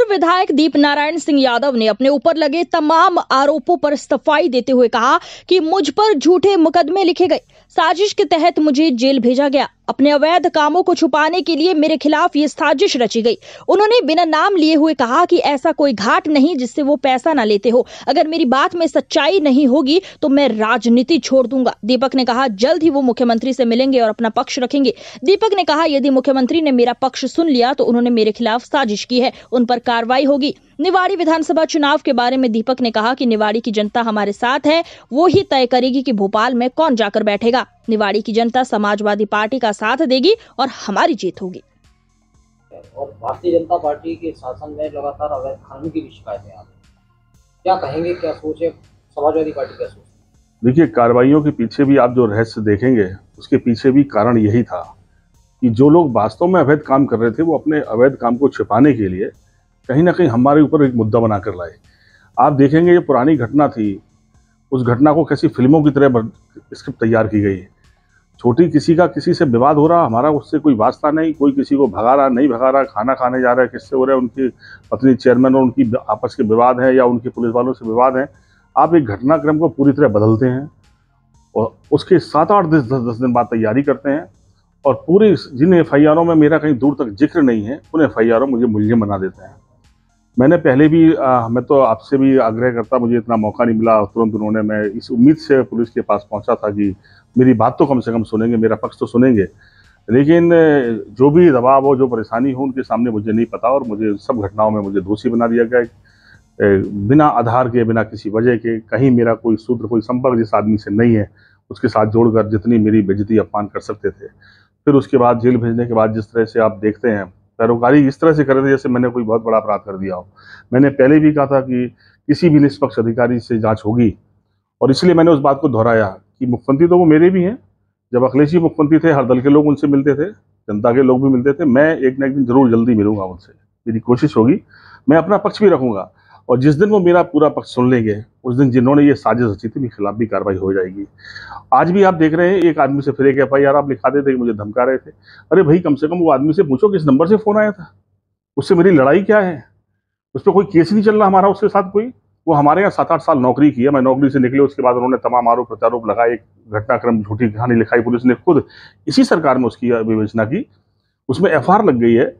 पूर्व विधायक दीप नारायण सिंह यादव ने अपने ऊपर लगे तमाम आरोपों पर सफाई देते हुए कहा कि मुझ पर झूठे मुकदमे लिखे गए, साजिश के तहत मुझे जेल भेजा गया। अपने अवैध कामों को छुपाने के लिए मेरे खिलाफ ये साजिश रची गई। उन्होंने बिना नाम लिए हुए कहा कि ऐसा कोई घाट नहीं जिससे वो पैसा ना लेते हो। अगर मेरी बात में सच्चाई नहीं होगी तो मैं राजनीति छोड़ दूंगा। दीपक ने कहा जल्द ही वो मुख्यमंत्री से मिलेंगे और अपना पक्ष रखेंगे। दीपक ने कहा यदि मुख्यमंत्री ने मेरा पक्ष सुन लिया तो उन्होंने मेरे खिलाफ साजिश की है, उन पर कार्रवाई होगी। निवाड़ी विधानसभा चुनाव के बारे में दीपक ने कहा कि निवाड़ी की जनता हमारे साथ है, वो ही तय करेगी कि भोपाल में कौन जाकर बैठेगा। निवाड़ी की जनता समाजवादी पार्टी का साथ देगी और हमारी जीत होगी। और भारतीय जनता पार्टी के शासन में लगातार अवैध खनन की भी शिकायतें आ रही, क्या कहेंगे, क्या सोच है समाजवादी पार्टी, क्या सोच? देखिए, कार्रवाइयों के पीछे भी आप जो रहस्य देखेंगे उसके पीछे भी कारण यही था कि जो लोग वास्तव में अवैध काम कर रहे थे वो अपने अवैध काम को छिपाने के लिए कहीं ना कहीं हमारे ऊपर एक मुद्दा बनाकर लाए। आप देखेंगे ये पुरानी घटना थी, उस घटना को कैसी फिल्मों की तरह स्क्रिप्ट तैयार की गई। छोटी किसी का किसी से विवाद हो रहा, हमारा उससे कोई वास्ता नहीं, कोई किसी को भगा रहा नहीं भगा रहा, खाना खाने जा रहा है किससे हो रहा है, उनकी पत्नी चेयरमैन और उनकी आपस के विवाद है या उनके पुलिस वालों से विवाद है। आप एक घटनाक्रम को पूरी तरह बदलते हैं और उसके 7-8 10 दिन बाद तैयारी करते हैं और पूरी जिन FIRों में मेरा कहीं दूर तक जिक्र नहीं है उन FIRों मुझे मुलजिम बना देते हैं। मैंने पहले भी मैं तो आपसे भी आग्रह करता, मुझे इतना मौका नहीं मिला, तुरंत उन्होंने, मैं इस उम्मीद से पुलिस के पास पहुंचा था कि मेरी बात तो कम से कम सुनेंगे, मेरा पक्ष तो सुनेंगे, लेकिन जो भी दबाव हो, जो परेशानी हो, उनके सामने मुझे नहीं पता और मुझे सब घटनाओं में मुझे दोषी बना दिया गया। बिना आधार के, बिना किसी वजह के, कहीं मेरा कोई सूत्र, कोई संपर्क जिस आदमी से नहीं है उसके साथ जोड़कर जितनी मेरी बेइज्जती अपमान कर सकते थे। फिर उसके बाद जेल भेजने के बाद जिस तरह से आप देखते हैं पैरोकारी इस तरह से कर रहे थे जैसे मैंने कोई बहुत बड़ा अपराध कर दिया हो। मैंने पहले भी कहा था कि किसी भी निष्पक्ष अधिकारी से जांच होगी और इसलिए मैंने उस बात को दोहराया कि मुख्यमंत्री तो वो मेरे भी हैं। जब अखिलेश जी मुख्यमंत्री थे हर दल के लोग उनसे मिलते थे, जनता के लोग भी मिलते थे। मैं एक ना एक दिन जरूर जल्दी मिलूंगा उनसे, मेरी कोशिश होगी, मैं अपना पक्ष भी रखूंगा और जिस दिन वो मेरा पूरा पक्ष सुन लेंगे उस दिन जिन्होंने ये साजिश रची थी उनके खिलाफ भी कार्रवाई हो जाएगी। आज भी आप देख रहे हैं एक आदमी से फिर एक FIR आप लिखा देते कि मुझे धमका रहे थे। अरे भाई, कम से कम वो आदमी से पूछो किस नंबर से फोन आया था, उससे मेरी लड़ाई क्या है, उस पर कोई केस नहीं चल रहा हमारा उसके साथ कोई। वो हमारे यहाँ 7-8 साल नौकरी की है, मैं नौकरी से निकले उसके बाद उन्होंने तमाम आरोप प्रत्यारोप लगाए, एक घटनाक्रम झूठी कहानी लिखाई, पुलिस ने खुद इसी सरकार में उसकी विवेचना की, उसमें FIR लग गई है।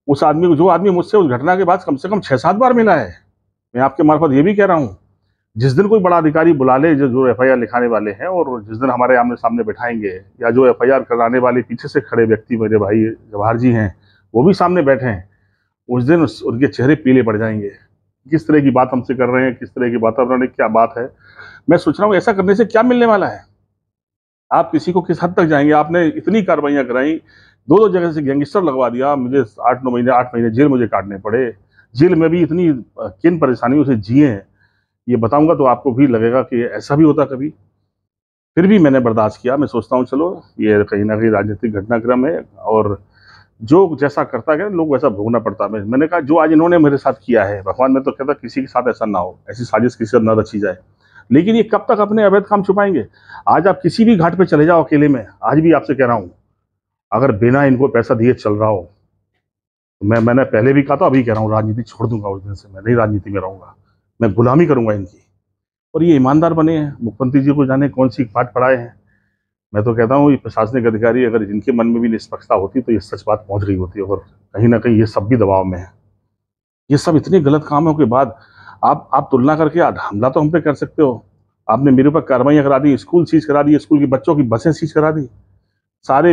उस आदमी को, जो आदमी मुझसे उस घटना के बाद कम से कम 6-7 बार मिला है, मैं आपके मार्फत ये भी कह रहा हूँ, जिस दिन कोई बड़ा अधिकारी बुला ले जो FIR लिखाने वाले हैं और जिस दिन हमारे आमने सामने बैठाएंगे या जो FIR कराने वाले पीछे से खड़े व्यक्ति मेरे भाई जवाहर जी हैं वो भी सामने बैठे हैं, उस दिन उनके चेहरे पीले पड़ जाएंगे। किस तरह की बात हमसे कर रहे हैं, किस तरह की वातावरण है, क्या बात है। मैं सोच रहा हूँ ऐसा करने से क्या मिलने वाला है। आप किसी को किस हद तक जाएंगे। आपने इतनी कार्रवाइयाँ कराई, 2-2 जगह से गैंगस्टर लगवा दिया, मुझे 8 महीने जेल मुझे काटने पड़े। जेल में भी इतनी किन परेशानियों से जिए हैं ये बताऊंगा तो आपको भी लगेगा कि ऐसा भी होता कभी। फिर भी मैंने बर्दाश्त किया। मैं सोचता हूँ चलो ये कहीं ना कहीं राजनीतिक घटनाक्रम है और जो जैसा करता गया लोग वैसा भोगना पड़ता है। मैंने कहा जो आज इन्होंने मेरे साथ किया है, भगवान मैं तो कहता किसी के साथ ऐसा ना हो, ऐसी साजिश किसी से न रची जाए। लेकिन ये कब तक अपने अवैध काम छुपाएंगे। आज आप किसी भी घाट पे चले जाओ अकेले में, आज भी आपसे कह रहा हूँ, अगर बिना इनको पैसा दिए चल रहा हो, मैंने पहले भी कहा था, अभी कह रहा हूँ, राजनीति छोड़ दूंगा उस दिन से। मैं नहीं राजनीति में रहूंगा, मैं गुलामी करूंगा इनकी। और ये ईमानदार बने हैं, मुख्यमंत्री जी को जाने कौन सी पाठ पढ़ाए हैं। मैं तो कहता हूँ ये प्रशासनिक अधिकारी अगर जिनके मन में भी निष्पक्षता होती तो ये सच बात पहुंच गई होती। और कहीं ना कहीं ये सब भी दबाव में है। ये सब इतने गलत कामों के बाद आप तुलना करके हमला तो हम पे कर सकते हो। आपने मेरे ऊपर कार्रवाइयाँ करा दी, स्कूल सीज करा दी, स्कूल के बच्चों की बसें सीज करा दी,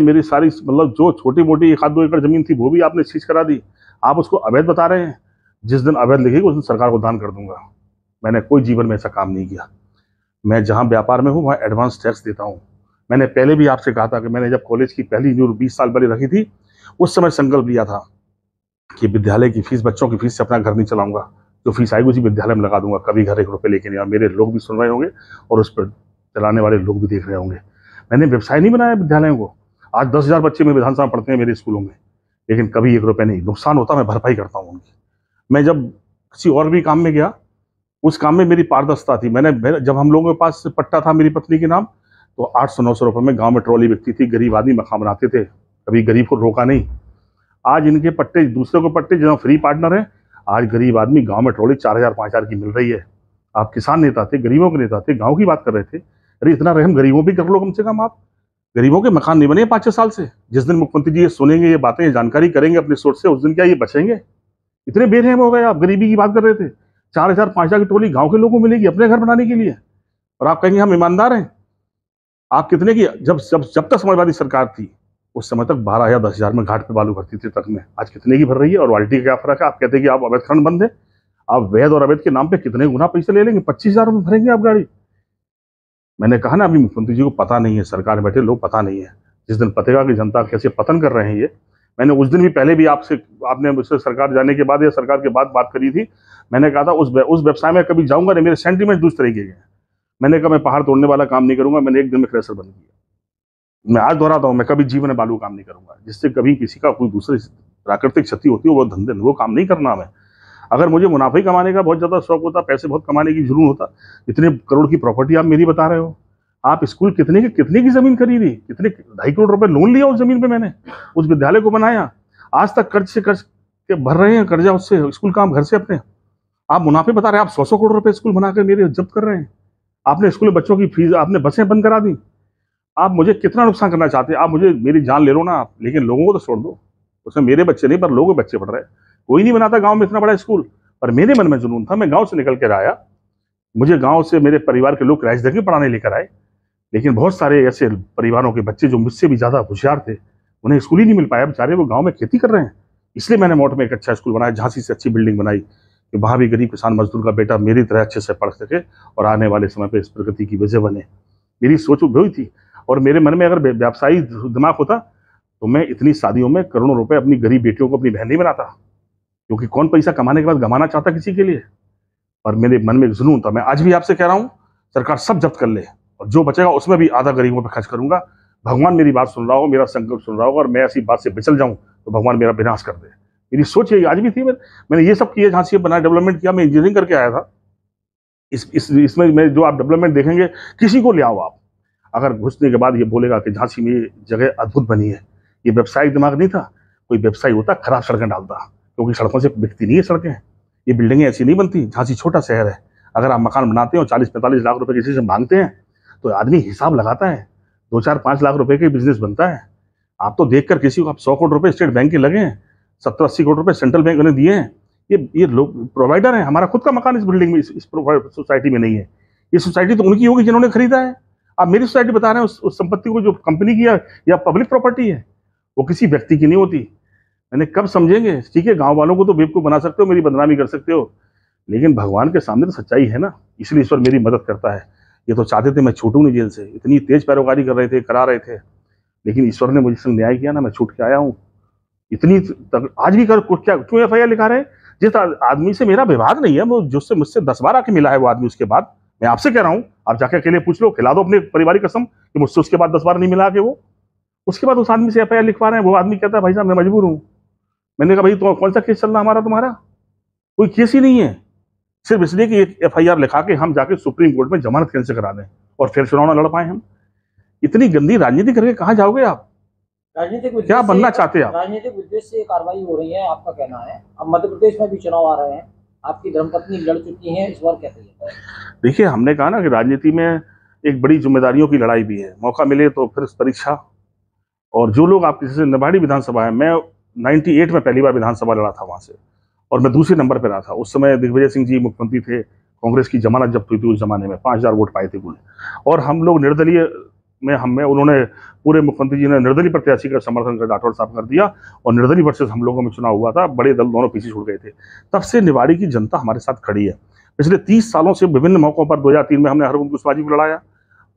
मेरी सारी मतलब जो छोटी मोटी 1-2 एकड़ जमीन थी वो भी आपने सीज करा दी। आप उसको अवैध बता रहे हैं। जिस दिन अवैध लिखेगी उस दिन सरकार को दान कर दूंगा। मैंने कोई जीवन में ऐसा काम नहीं किया। मैं जहां व्यापार में हूं वहां एडवांस टैक्स देता हूं। मैंने पहले भी आपसे कहा था कि मैंने जब कॉलेज की पहली न्यूर 20 साल पहले रखी थी उस समय संकल्प लिया था कि विद्यालय की फीस, बच्चों की फीस से अपना घर नहीं चलाऊंगा, जो फीस आएगी उसी विद्यालय में लगा दूंगा, कभी घर 1 रुपये लेके नहीं आया। मेरे लोग भी सुन रहे होंगे और उस पर चलाने वाले लोग भी देख रहे होंगे। मैंने व्यवसाय नहीं बनाया विद्यालयों को। आज 10,000 बच्चे मेरे विधानसभा पढ़ते हैं मेरे स्कूलों में, लेकिन कभी 1 रुपये नहीं। नुकसान होता मैं भरपाई करता हूँ उनकी। मैं जब किसी और भी काम में गया उस काम में मेरी पारदर्शिता थी। जब हम लोगों के पास पट्टा था मेरी पत्नी के नाम तो 800-900 रुपये में गांव में ट्रॉली बिकती थी। गरीब आदमी मकान बनाते थे, कभी गरीब को रोका नहीं। आज इनके पट्टे, दूसरे को पट्टे जहाँ फ्री पार्टनर है, आज गरीब आदमी गांव में ट्रॉली 4,000 5,000 की मिल रही है। आप किसान नेता थे, गरीबों के नेता थे, गांव की बात कर रहे थे। अरे इतना रहम गरीबों भी कर लो कम से कम। आप गरीबों के मकान नहीं बने 5-6 साल से। जिस दिन मुख्यमंत्री जी ये सुनेंगे, ये बातें, ये जानकारी करेंगे अपने सोर्स से, उस दिन क्या ये बचेंगे? इतने बेरहम हो गए आप। गरीबी की बात कर रहे थे, 4,000 5,000 की ट्रॉली गांव के लोगों को मिलेगी अपने घर बनाने के लिए, और आप कहेंगे हम ईमानदार हैं। आप कितने की जब जब जब तक समाजवादी सरकार थी उस समय तक 12,000 10,000 में घाट पे बालू भरती थी ट्रक में। आज कितने की भर रही है? और बाल्टी का क्या फर्क है? आप कहते हैं कि आप अवैध खनन बंद है। आप वैध और अवैध के नाम पे कितने गुना पैसे ले लेंगे? 25,000 में भरेंगे आप गाड़ी। मैंने कहा ना, अभी मुख्यमंत्री जी को पता नहीं है, सरकार में बैठे लोग पता नहीं है। जिस दिन पतेगा कि जनता कैसे पतन कर रहे हैं ये, मैंने उस दिन भी पहले भी आपने मुझसे सरकार जाने के बाद या सरकार के बाद बात करी थी। मैंने कहा था उस व्यवसाय में कभी जाऊंगा नहीं। मेरे सेंटीमेंट दूसरे तरीके के। मैंने कहा मैं पहाड़ तोड़ने वाला काम नहीं करूंगा। मैंने एक दिन में क्रेशर बंद किया। मैं आज दोहराता हूँ, मैं कभी जीवन में बालू काम नहीं करूंगा जिससे कभी किसी का कोई दूसरी प्राकृतिक क्षति होती है। वो धंधे वो काम नहीं करना। मैं अगर मुझे मुनाफा ही कमाने का बहुत ज्यादा शौक होता, पैसे बहुत कमाने की जुनून होता, इतने करोड़ की प्रॉपर्टी आप मेरी बता रहे हो। आप स्कूल कितने की जमीन खरीदी, कितने 2.5 करोड़ रुपए लोन लिया उस जमीन पे। मैंने उस विद्यालय को बनाया। आज तक कर्ज के भर रहे हैं कर्जा उससे, स्कूल काम घर से अपने। आप मुनाफे बता रहे हैं। आप 100 करोड़ रुपए स्कूल बनाकर मेरे जब्त कर रहे हैं। आपने स्कूल में बच्चों की फीस, आपने बसें बंद करा दी। आप मुझे कितना नुकसान करना चाहते हैं? आप मुझे मेरी जान ले लो ना आप, लेकिन लोगों को तो छोड़ दो। उसमें मेरे बच्चे नहीं पर लोगों के बच्चे पढ़ रहे हैं। कोई नहीं बनाता गांव में इतना बड़ा स्कूल, पर मेरे मन में जुनून था। मैं गांव से निकल कर आया। मुझे गांव से मेरे परिवार के लोग क्राइस्ट देके पढ़ाने लेकर आए, लेकिन बहुत सारे ऐसे परिवारों के बच्चे जो मुझसे भी ज्यादा होशियार थे, उन्हें स्कूल ही नहीं मिल पाया। बेचारे वो गांव में खेती कर रहे हैं। इसलिए मैंने मोट में एक अच्छा स्कूल बनाया, झांसी से अच्छी बिल्डिंग बनाई कि वहां भी गरीब किसान मजदूर का बेटा मेरी तरह अच्छे से पढ़ सके और आने वाले समय पर इस प्रगति की वजह बने। मेरी सोच वही थी। और मेरे मन में अगर व्यवसायी दिमाग होता तो मैं इतनी शादियों में करोड़ों रुपए अपनी गरीब बेटियों को अपनी बहन नहीं बनाता, क्योंकि कौन पैसा कमाने के बाद गंवाना चाहता किसी के लिए। और मेरे मन में एक जुनून था। मैं आज भी आपसे कह रहा हूं, सरकार सब जब्त कर ले और जो बचेगा उसमें भी आधा गरीबों पर खर्च करूंगा। भगवान मेरी बात सुन रहा हो, मेरा संकल्प सुन रहा हो, और मैं ऐसी बात से बिचल जाऊं तो भगवान मेरा विनाश कर दे। मेरी सोच यही आज भी थी। मैंने ये सब किया, झांसी बना, डेवलपमेंट किया। मैं इंजीनियरिंग करके आया था। इसमें मैं जो आप डेवलपमेंट देखेंगे, किसी को ले आओ आप, अगर घुसने के बाद ये बोलेगा कि झांसी में ये जगह अद्भुत बनी है। ये व्यावसायिक दिमाग नहीं था। कोई व्यवसायी होता खराब सड़कें डालता, क्योंकि सड़कों से बिकती नहीं है सड़कें। ये बिल्डिंगें ऐसी नहीं बनती। झांसी छोटा शहर है। अगर आप मकान बनाते हो 40-45 लाख रुपए किसी से मांगते हैं तो आदमी हिसाब लगाता है। 2-4-5 लाख रुपए के बिजनेस बनता है। आप तो देखकर किसी को आप 100 करोड़ रुपए स्टेट बैंक के लगे हैं, 70-80 करोड़ रुपए सेंट्रल बैंक ने दिए हैं। ये लोग प्रोवाइडर हैं। हमारा खुद का मकान इस बिल्डिंग में, इस सोसाइटी में नहीं है। ये सोसाइटी तो उनकी होगी जिन्होंने खरीदा है। आप मेरी सोसाइटी बता रहे हैं उस संपत्ति को जो कंपनी की या पब्लिक प्रॉपर्टी है, वो किसी व्यक्ति की नहीं होती। मैंने कब समझेंगे? ठीक है, गांव वालों को तो बेवकूफ बना सकते हो, मेरी बदनामी कर सकते हो, लेकिन भगवान के सामने तो सच्चाई है ना। इसलिए ईश्वर मेरी मदद करता है। ये तो चाहते थे मैं छूटूं नहीं जेल से। इतनी तेज पैरोकारी कर रहे थे, करा रहे थे, लेकिन ईश्वर ने मुझे संग न्याय किया ना, मैं छूट के आया हूँ। इतनी आज भी क्यों FIR लिखा रहे? जिस आदमी से मेरा विवाद नहीं है, वो जिससे मुझसे 10 बार आके मिला है वो आदमी, उसके बाद मैं आपसे कह रहा हूँ, आप जाके अकेले पूछ लो, खिला दो अपने पारिवारिक कसम कि मुझसे उसके बाद 10 बार नहीं मिला के वो, उसके बाद उस आदमी से FIR लिखवा रहे हैं। वो आदमी कहता है भाई साहब मैं मजबूर हूँ। मैंने कहा भाई तो कौन सा केस चल रहा हमारा? तुम्हारा कोई केस ही नहीं है। सिर्फ इसलिए कि एक FIR लिखा के हम जाके सुप्रीम कोर्ट में जमानत कैंसिल करा दें और फिर चुनाव न लड़ पाए हम। इतनी गंदी राजनीति करके कहाँ जाओगे आप? राजनीतिक क्या बनना चाहते हैं आप? राजनीतिक उद्देश्य से कार्रवाई हो रही है, आपका कहना है। अब मध्य प्रदेश में भी चुनाव आ रहे हैं, आपकी धर्मपत्नी लड़ चुकी हैं, इस बार क्या तैयारी है? देखिए, हमने कहा ना कि राजनीति में एक बड़ी जिम्मेदारियों की लड़ाई भी है। मौका मिले तो फिर परीक्षा। और जो लोग आपके जैसे निवाड़ी विधानसभा है, मैं 98 में पहली बार विधानसभा लड़ा था वहां से, और मैं दूसरे नंबर पर रहा था। उस समय दिग्विजय सिंह जी मुख्यमंत्री थे, कांग्रेस की जमानत जब्त हुई थी उस जमाने में, 5,000 वोट पाए थे कुल। और हम लोग निर्दलीय में उन्होंने पूरे मुख्यमंत्री जी ने निर्दलीय प्रत्याशी का समर्थन कर राठौर साहब कर दिया, और निर्दलीय वर्सेस हम लोगों में चुनाव हुआ था। बड़े दल दोनों पीछे छूट गए थे। तब से निवाड़ी की जनता हमारे साथ खड़ी है। पिछले 30 सालों से विभिन्न मौकों पर 2003 में हमने हरगोविंद कुशवाहा को लड़ाया,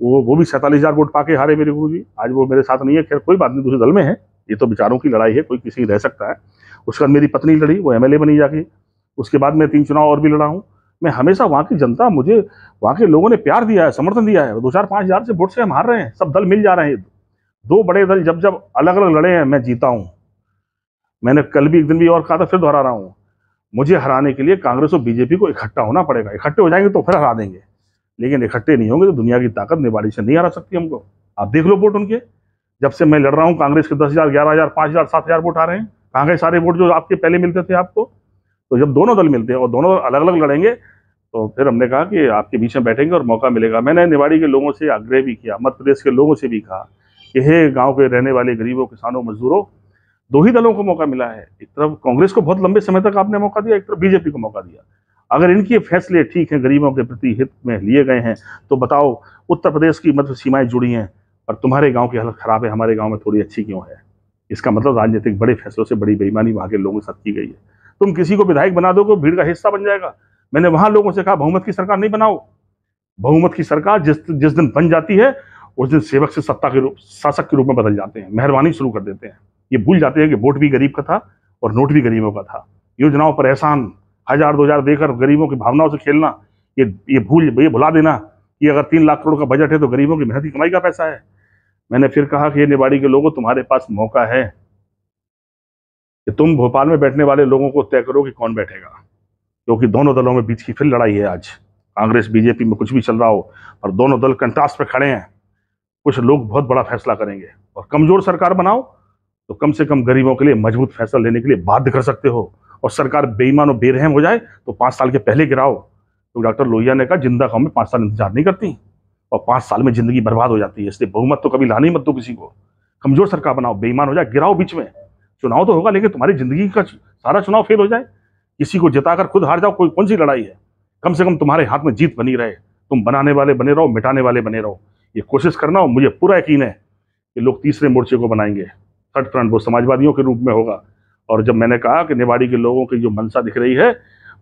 वो भी 47,000 वोट पाके हारे मेरे गुरु जी। आज वो मेरे साथ नहीं है, खैर कोई बात नहीं, दूसरे दल में है। ये तो विचारों की लड़ाई है, कोई किसी रह सकता है। उसके बाद मेरी पत्नी लड़ी, वो MLA बनी जाके। उसके बाद मैं 3 चुनाव और भी लड़ा हूँ। मैं हमेशा वहाँ की जनता, मुझे वहाँ के लोगों ने प्यार दिया है, समर्थन दिया है। 2-4-5,000 से वोट से हम हार रहे हैं, सब दल मिल जा रहे हैं। 2 बड़े दल जब अलग अलग लड़े हैं, मैं जीता हूँ। मैंने कल भी एक दिन भी और कहा था, फिर दोहरा रहा हूँ, मुझे हराने के लिए कांग्रेस और BJP को इकट्ठा होना पड़ेगा। इकट्ठे हो जाएंगे तो फिर हरा देंगे, लेकिन इकट्ठे नहीं होंगे तो दुनिया की ताकत निवाड़ी से नहीं हरा सकती हमको। आप देख लो वोट उनके, जब से मैं लड़ रहा हूँ कांग्रेस के 10,000, 11,000, 5,000, 7,000 वोट आ रहे हैं। कहाँ गए सारे वोट जो आपके पहले मिलते थे आपको? तो जब दोनों दल मिलते हैं और दोनों अलग अलग लड़ेंगे तो फिर हमने कहा कि आपके बीच में बैठेंगे और मौका मिलेगा। मैंने निवाड़ी के लोगों से आग्रह भी किया, मध्य प्रदेश के लोगों से भी कहा कि हे गांव के रहने वाले गरीबों, किसानों, मजदूरों, दो ही दलों को मौका मिला है। एक तरफ कांग्रेस को बहुत लंबे समय तक आपने मौका दिया, एक तरफ बीजेपी को मौका दिया। अगर इनके फैसले ठीक हैं, गरीबों के प्रति हित में लिए गए हैं, तो बताओ उत्तर प्रदेश की मध्य सीमाएं जुड़ी हैं और तुम्हारे गांव की हालत खराब है, हमारे गांव में थोड़ी अच्छी क्यों है? इसका मतलब राजनीतिक बड़े फैसलों से बड़ी बेईमानी वहां के लोगों के साथ की गई है। तुम किसी को विधायक बना दोगे, भीड़ का हिस्सा बन जाएगा। मैंने वहां लोगों से कहा बहुमत की सरकार नहीं बनाओ। बहुमत की सरकार जिस दिन बन जाती है उस दिन सेवक से शासक के रूप में बदल जाते हैं, मेहरबानी शुरू कर देते हैं। ये भूल जाते हैं कि वोट भी गरीब का था और नोट भी गरीबों का था। योजनाओं पर एहसान 1000-2000 देकर गरीबों की भावनाओं से खेलना, ये भुला देना कि अगर 3 लाख करोड़ का बजट है तो गरीबों की मेहनत की कमाई का पैसा है। मैंने फिर कहा कि ये निवाड़ी के लोगों, तुम्हारे पास मौका है कि तुम भोपाल में बैठने वाले लोगों को तय करो कि कौन बैठेगा, क्योंकि दोनों दलों में बीच की फिर लड़ाई है। आज कांग्रेस बीजेपी में कुछ भी चल रहा हो और दोनों दल कंट्रास्ट पे खड़े हैं, कुछ लोग बहुत बड़ा फैसला करेंगे। और कमजोर सरकार बनाओ तो कम से कम गरीबों के लिए मजबूत फैसला लेने के लिए बाध्य कर सकते हो। और सरकार बेईमान और बेरहम हो जाए तो 5 साल के पहले गिराओ। तो डॉक्टर लोहिया ने कहा जिंदा कौम में 5 साल इंतजार नहीं करती और 5 साल में जिंदगी बर्बाद हो जाती है। इसलिए बहुमत तो कभी लानी मत दो किसी को। कमजोर सरकार बनाओ, बेईमान हो जाए, गिराओ बीच में। चुनाव तो होगा लेकिन तुम्हारी जिंदगी का सारा चुनाव फेल हो जाए, किसी को जिताकर खुद हार जाओ, कौन सी लड़ाई है? कम से कम तुम्हारे हाथ में जीत बनी रहे। तुम बनाने वाले बने रहो, मिटाने वाले बने रहो, ये कोशिश करना। और मुझे पूरा यकीन है कि लोग तीसरे मोर्चे को बनाएंगे, थर्ड फ्रंट, वो समाजवादियों के रूप में होगा। और जब मैंने कहा कि निवाड़ी के लोगों की जो मंशा दिख रही है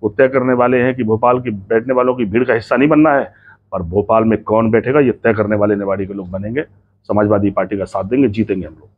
वो तय करने वाले हैं कि भोपाल की बैठने वालों की भीड़ का हिस्सा नहीं बनना है, पर भोपाल में कौन बैठेगा ये तय करने वाले निवाड़ी के लोग बनेंगे। समाजवादी पार्टी का साथ देंगे, जीतेंगे हम लोग।